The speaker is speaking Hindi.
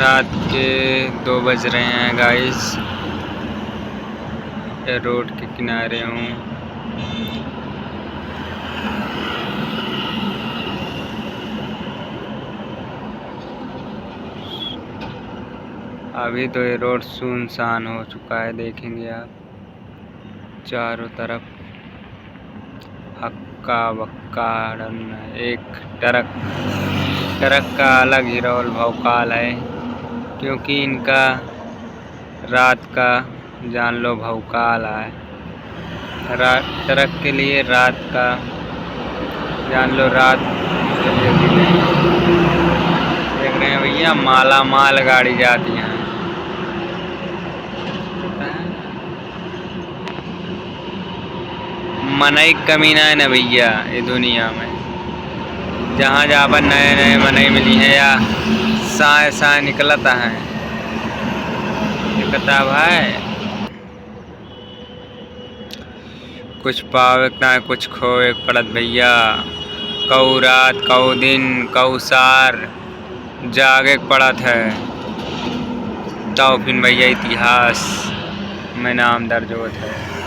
रात के 2 बज रहे हैं गाइस। रोड के किनारे हूँ। अभी तो ये रोड सुनसान हो चुका है, देखेंगे आप चारों तरफ हक्का बक्का डन। एक ट्रक का अलग ही रौल भौकाल है, क्योंकि इनका रात का जान लो भौकाल है। ट्रक के लिए रात का जान लो रात देख रहे हैं भैया, माला माल गाड़ी जाती हैं। मनई कमीना है ना भैया ये दुनिया में, जहाँ जहाँ पर नए नए मनई मिली हैं या साए निकलता है ये किताब है। कुछ पावे ना कुछ खोए पड़त भैया, कऊ रात कऊ दिन कऊ सार जागे पड़त है, तो फिर भैया इतिहास में नाम दर्ज होता है।